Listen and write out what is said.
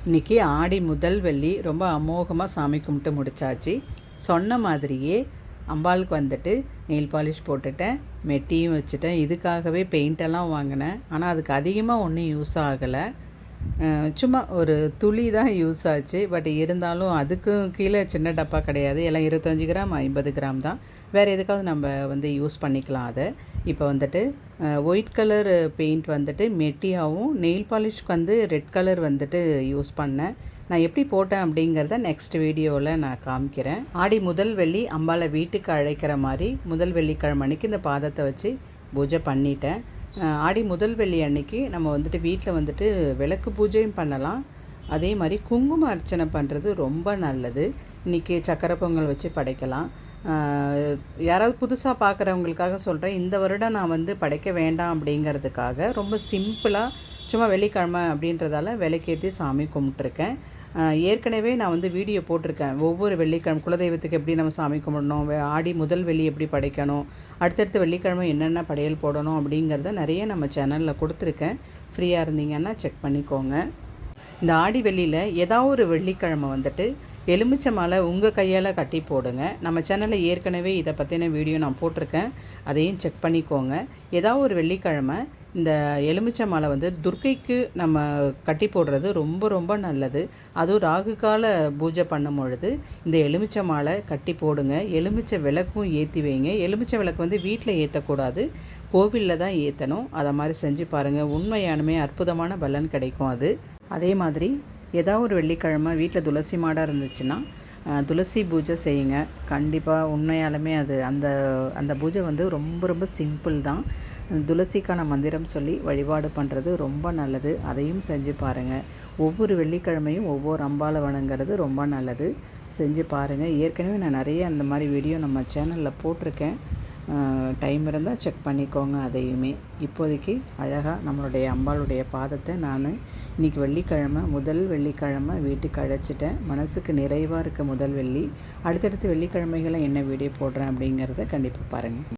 இன்றைக்கி ஆடி முதல் வெள்ளி ரொம்ப அமோகமாக சாமி கும்பிட்டு முடித்தாச்சு. சொன்ன மாதிரியே அம்பாளுக்கு வந்துட்டு நெயில் பாலிஷ் போட்டுட்டேன், மெட்டியும் வச்சுட்டேன். இதுக்காகவே பெயிண்டெல்லாம் வாங்கினேன். ஆனால் அதுக்கு அதிகமாக ஒன்றும் யூஸ் ஆகலை. சும்மா ஒரு துளி தான் யூஸ் ஆச்சு. பட் இருந்தாலும் அதுக்கும் கீழே சின்ன டப்பா கிடையாது. எல்லாம் 25 கிராம் 50 கிராம் தான். வேறு எதுக்காவது நம்ம யூஸ் பண்ணிக்கலாம் அதை. இப்போ வந்துட்டு ஒயிட் கலர் பெயிண்ட் வந்துட்டு மெட்டியாகவும், நெயில் பாலிஷ்க்கு ரெட் கலர் யூஸ் பண்ணேன். நான் எப்படி போட்டேன் அப்படிங்கிறத நெக்ஸ்ட் வீடியோவில் நான் காமிக்கிறேன். ஆடி முதல் வெள்ளி அம்பாளை வீட்டுக்கு அழைக்கிற மாதிரி முதல் வெள்ளிக்கிழமை அன்றைக்கி இந்த பாதத்தை வச்சு பூஜை பண்ணிட்டேன். ஆடி முதல் வெள்ளி அன்னைக்கு நம்ம வீட்டில் விளக்கு பூஜையும் பண்ணலாம். அதே மாதிரி குங்கும அர்ச்சனை பண்ணுறது ரொம்ப நல்லது. இன்றைக்கி சக்கரை பொங்கல் வச்சு படைக்கலாம். யாராவது புதுசாக பார்க்குறவங்களுக்காக சொல்கிறேன், இந்த வருடம் நான் படைக்க வேண்டாம் அப்படிங்கிறதுக்காக ரொம்ப சிம்பிளாக சும்மா வெள்ளிக்கிழமை அப்படின்றதால விளக்கேற்றி சாமி கும்பிட்ருக்கேன். ஏற்கனவே நான் வீடியோ போட்டிருக்கேன். ஒவ்வொரு வெள்ளிக்கிழமை குலதெய்வத்துக்கு எப்படி நம்ம சாமி கும்பிடணும், ஆடி முதல் வெள்ளி எப்படி படைக்கணும், அடுத்தடுத்த வெள்ளிக்கிழமை என்னென்ன படையல் போடணும் அப்படிங்கிறத நிறைய நம்ம சேனலில் கொடுத்துருக்கேன். ஃப்ரீயாக இருந்தீங்கன்னா செக் பண்ணிக்கோங்க. இந்த ஆடி வெள்ளியில் ஏதாவது ஒரு வெள்ளிக்கிழமை எலுமிச்சை மாலை உங்கள் கையால் கட்டி போடுங்க. நம்ம சேனலில் ஏற்கனவே இதை பற்றின வீடியோ நான் போட்டிருக்கேன், அதையும் செக் பண்ணிக்கோங்க. ஏதாவது ஒரு வெள்ளிக்கிழமை இந்த எலுமிச்சை மாலை துர்க்கைக்கு நம்ம கட்டி போடுறது ரொம்ப ரொம்ப நல்லது. அதுவும் ராகு கால பூஜை பண்ணும் பொழுது இந்த எலுமிச்சை மாலை கட்டி போடுங்க. எலுமிச்சை விளக்கும் ஏற்றி வைங்க. எலுமிச்சை விளக்கு வீட்டில் ஏற்றக்கூடாது, கோவிலில் தான் ஏற்றணும். அதை மாதிரி செஞ்சு பாருங்கள். உண்மையானுமே அற்புதமான பலன் கிடைக்கும் அது. அதே மாதிரி ஏதாவது ஒரு வெள்ளிக்கிழமை வீட்டில் துளசி மாடாக இருந்துச்சுன்னா துளசி பூஜை செய்யுங்க. கண்டிப்பாக உண்மையாலுமே அது அந்த பூஜை ரொம்ப ரொம்ப சிம்பிள் தான். துளசிக்கான மந்திரம் சொல்லி வழிபாடு பண்ணுறது ரொம்ப நல்லது. அதையும் செஞ்சு பாருங்கள். ஒவ்வொரு வெள்ளிக்கிழமையும் ஒவ்வொரு அம்பாளை வணங்குறது ரொம்ப நல்லது. செஞ்சு பாருங்கள். ஏற்கனவே நான் நிறைய அந்த மாதிரி வீடியோ நம்ம சேனலில் போட்டிருக்கேன். டைம் இருந்தால் செக் பண்ணிக்கோங்க. அதையுமே இப்போதைக்கு அழகாக நம்மளுடைய அம்பாளுடைய பாதத்தை நான் இன்றைக்கி வெள்ளிக்கிழமை முதல் வெள்ளிக்கிழமை வீட்டுக்கு அழைச்சிட்டேன். மனசுக்கு நிறைவாக இருக்க முதல் வெள்ளி. அடுத்தடுத்து வெள்ளிக்கிழமைகளை என்ன வீடியோ போடுறேன் அப்படிங்கிறத கண்டிப்பாக பாருங்கள்.